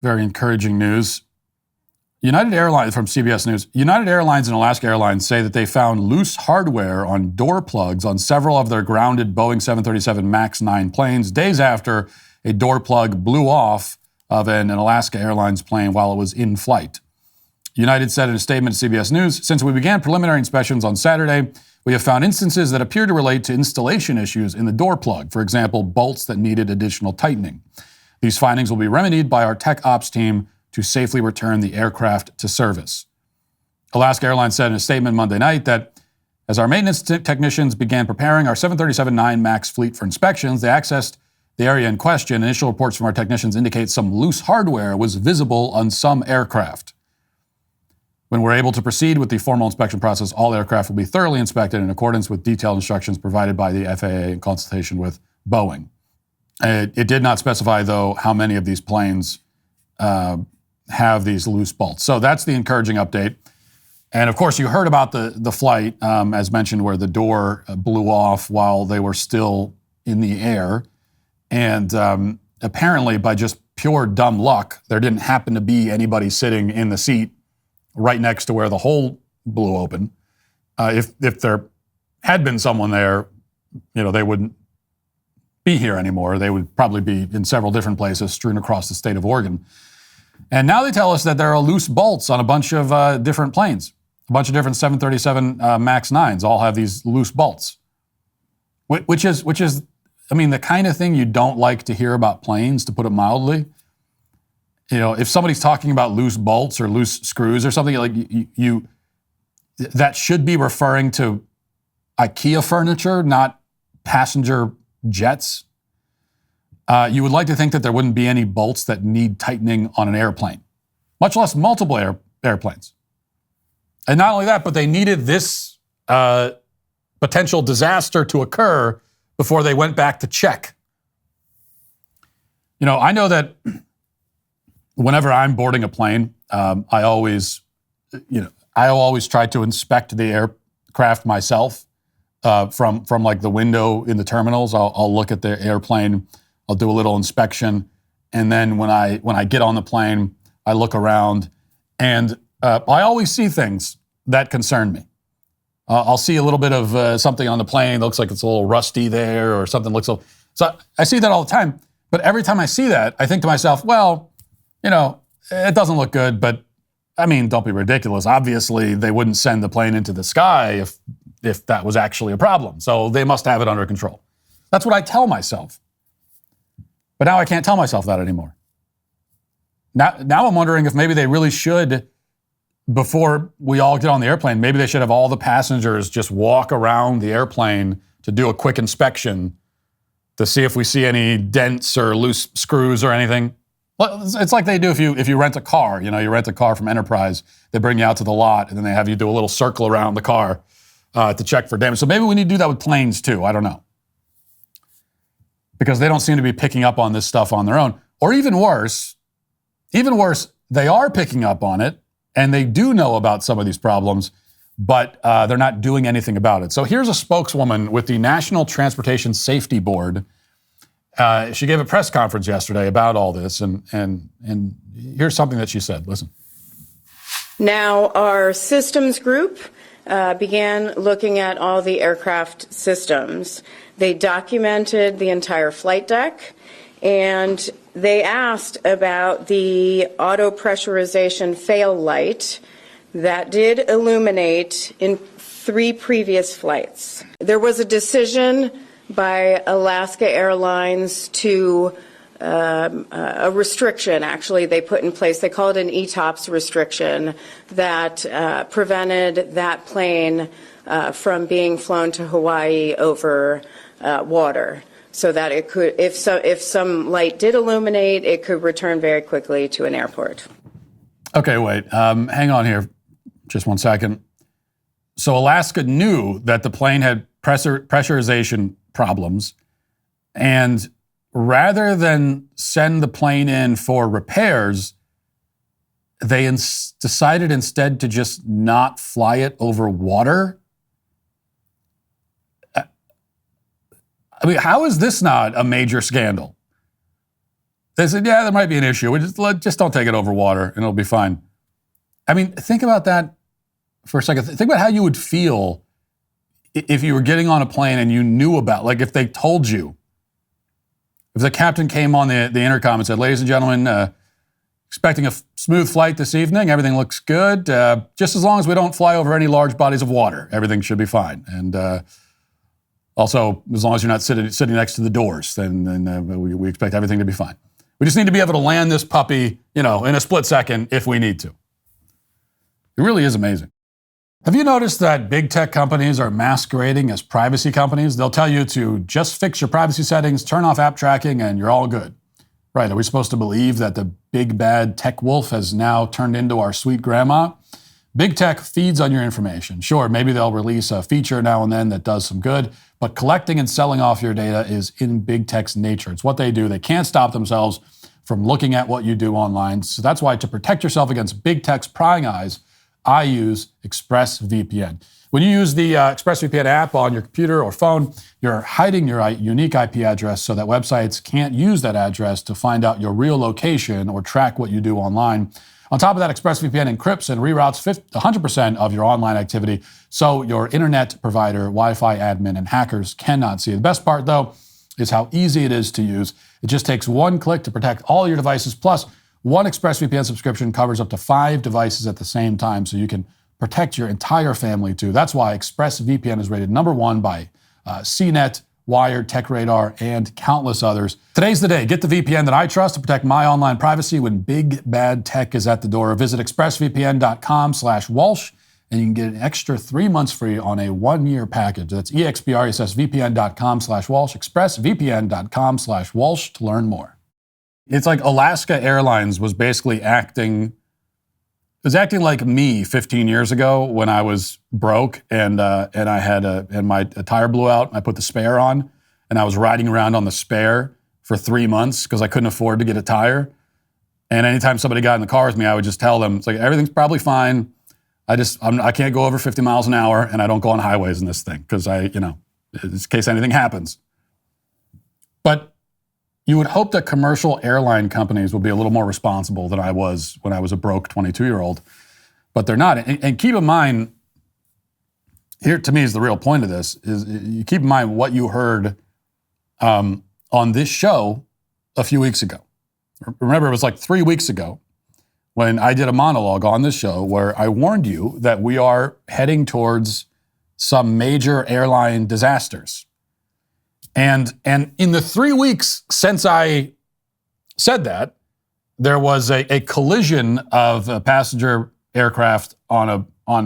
very encouraging news. United Airlines, from CBS News, United Airlines and Alaska Airlines say that they found loose hardware on door plugs on several of their grounded Boeing 737 MAX 9 planes days after a door plug blew off of an Alaska Airlines plane while it was in flight. United said in a statement to CBS News, "Since we began preliminary inspections on Saturday, we have found instances that appear to relate to installation issues in the door plug, for example, bolts that needed additional tightening. These findings will be remedied by our tech ops team to safely return the aircraft to service." Alaska Airlines said in a statement Monday night that as our maintenance technicians began preparing our 737-9 MAX fleet for inspections, they accessed the area in question. Initial reports from our technicians indicate some loose hardware was visible on some aircraft. When we're able to proceed with the formal inspection process, all aircraft will be thoroughly inspected in accordance with detailed instructions provided by the FAA in consultation with Boeing. It did not specify, though, how many of these planes have these loose bolts. So that's the encouraging update. And of course, you heard about the flight, as mentioned, where the door blew off while they were still in the air. And apparently, by just pure dumb luck, there didn't happen to be anybody sitting in the seat right next to where the hole blew open. If there had been someone there, they wouldn't be here anymore. They would probably be in several different places strewn across the state of Oregon. And now they tell us that there are loose bolts on a bunch of different planes. A bunch of different 737 MAX 9s all have these loose bolts, which is, the kind of thing you don't like to hear about planes, to put it mildly. If somebody's talking about loose bolts or loose screws or something, like you that should be referring to IKEA furniture, not passenger jets. You would like to think that there wouldn't be any bolts that need tightening on an airplane, much less multiple airplanes. And not only that, but they needed this potential disaster to occur before they went back to check. I know that whenever I'm boarding a plane, I always try to inspect the aircraft myself from like the window in the terminals. I'll look at the airplane. I'll do a little inspection, and then when I get on the plane, I look around, and I always see things that concern me. I'll see a little bit of something on the plane that looks like it's a little rusty there, or something looks so. So I see that all the time. But every time I see that, I think to myself, well, it doesn't look good. But don't be ridiculous. Obviously, they wouldn't send the plane into the sky if that was actually a problem. So they must have it under control. That's what I tell myself. But now I can't tell myself that anymore. Now I'm wondering if maybe they really should, before we all get on the airplane, maybe they should have all the passengers just walk around the airplane to do a quick inspection to see if we see any dents or loose screws or anything. Well, it's like they do if you rent a car. You rent a car from Enterprise. They bring you out to the lot, and then they have you do a little circle around the car to check for damage. So maybe we need to do that with planes too. I don't know. Because they don't seem to be picking up on this stuff on their own. Or even worse, they are picking up on it, and they do know about some of these problems, but they're not doing anything about it. So here's a spokeswoman with the National Transportation Safety Board. She gave a press conference yesterday about all this, and here's something that she said. Listen. Now, our systems group began looking at all the aircraft systems. They documented the entire flight deck, and they asked about the auto pressurization fail light that did illuminate in 3 previous flights. There was a decision by Alaska Airlines to a restriction, actually, they put in place. They call it an ETOPS restriction that prevented that plane from being flown to Hawaii over water, so that it could, if some light did illuminate, it could return very quickly to an airport. Okay, wait. Hang on here just one second. So Alaska knew that the plane had pressurization problems, and rather than send the plane in for repairs, they decided instead to just not fly it over water. I mean, how is this not a major scandal? They said, yeah, there might be an issue. We just don't take it over water and it'll be fine. I mean, think about that for a second. Think about how you would feel if you were getting on a plane and you knew about, like if they told you, if the captain came on the intercom and said, ladies and gentlemen, expecting a smooth flight this evening, everything looks good. Just as long as we don't fly over any large bodies of water, everything should be fine. And also, as long as you're not sitting next to the doors, then we expect everything to be fine. We just need to be able to land this puppy, in a split second if we need to. It really is amazing. Have you noticed that big tech companies are masquerading as privacy companies? They'll tell you to just fix your privacy settings, turn off app tracking, and you're all good. Right, are we supposed to believe that the big bad tech wolf has now turned into our sweet grandma? Big tech feeds on your information. Sure, maybe they'll release a feature now and then that does some good, but collecting and selling off your data is in big tech's nature. It's what they do. They can't stop themselves from looking at what you do online. So that's why, to protect yourself against big tech's prying eyes, I use ExpressVPN. When you use the ExpressVPN app on your computer or phone, you're hiding your unique IP address so that websites can't use that address to find out your real location or track what you do online. On top of that, ExpressVPN encrypts and reroutes 100% of your online activity, so your internet provider, Wi-Fi admin, and hackers cannot see. The best part, though, is how easy it is to use. It just takes one click to protect all your devices. Plus, one ExpressVPN subscription covers up to 5 devices at the same time, so you can protect your entire family too. That's why ExpressVPN is rated #1 by CNET, Wired, TechRadar, and countless others. Today's the day. Get the VPN that I trust to protect my online privacy when big bad tech is at the door. Visit expressvpn.com/Walsh and you can get an extra 3 months free on a 1-year package. That's expressvpn.com/Walsh, expressvpn.com/Walsh to learn more. It's like Alaska Airlines was basically acting like me 15 years ago when I was broke and my tire blew out. And I put the spare on and I was riding around on the spare for 3 months because I couldn't afford to get a tire. And anytime somebody got in the car with me, I would just tell them, it's like, everything's probably fine. I can't go over 50 miles an hour and I don't go on highways in this thing because in case anything happens. But you would hope that commercial airline companies will be a little more responsible than I was when I was a broke 22-year-old, but they're not. And keep in mind, here to me is the real point of this, is you keep in mind what you heard on this show a few weeks ago. Remember, it was like 3 weeks ago when I did a monologue on this show where I warned you that we are heading towards some major airline disasters. And in the 3 weeks since I said that, there was a collision of a passenger aircraft on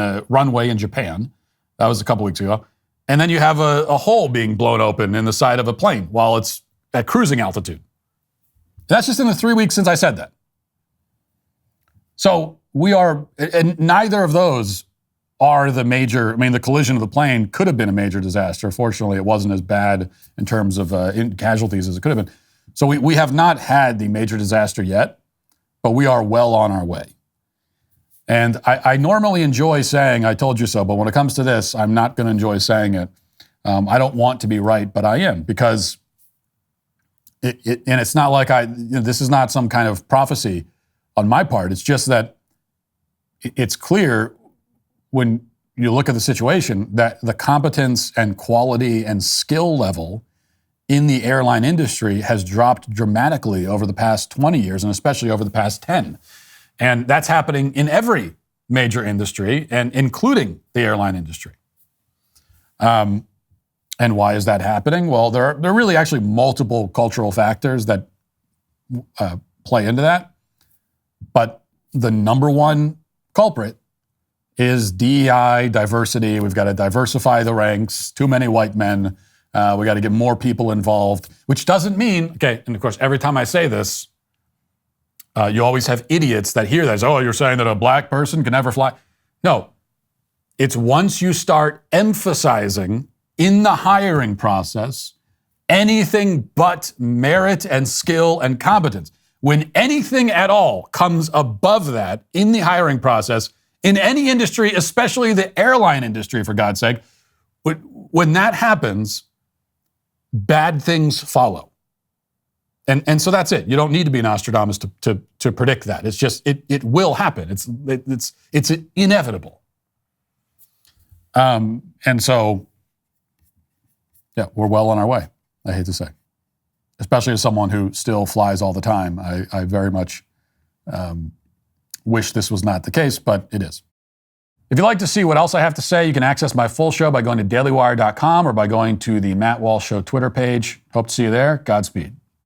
a runway in Japan. That was a couple weeks ago. And then you have a hole being blown open in the side of a plane while it's at cruising altitude. That's just in the 3 weeks since I said that. So and neither of those are the major, the collision of the plane could have been a major disaster. Fortunately, it wasn't as bad in terms of casualties as it could have been. So we have not had the major disaster yet, but we are well on our way. And I normally enjoy saying, I told you so, but when it comes to this, I'm not going to enjoy saying it. I don't want to be right, but I am, because and it's not like this is not some kind of prophecy on my part. It's just that it's clear when you look at the situation that the competence and quality and skill level in the airline industry has dropped dramatically over the past 20 years, and especially over the past 10. And that's happening in every major industry, and including the airline industry. And why is that happening? Well, there are really actually multiple cultural factors that play into that. But the number one culprit is DEI, diversity. We've got to diversify the ranks. Too many white men. We got to get more people involved, which doesn't mean, and of course, every time I say this, you always have idiots that hear that. Oh, you're saying that a black person can never fly? No. It's once you start emphasizing in the hiring process anything but merit and skill and competence. When anything at all comes above that in the hiring process, in any industry, especially the airline industry, for God's sake, when that happens, bad things follow. And so that's it. You don't need to be Nostradamus to predict that. It's just, it will happen. It's inevitable. And so, yeah, we're well on our way, I hate to say. Especially as someone who still flies all the time. I very much wish this was not the case, but it is. If you'd like to see what else I have to say, you can access my full show by going to dailywire.com or by going to the Matt Walsh Show Twitter page. Hope to see you there. Godspeed.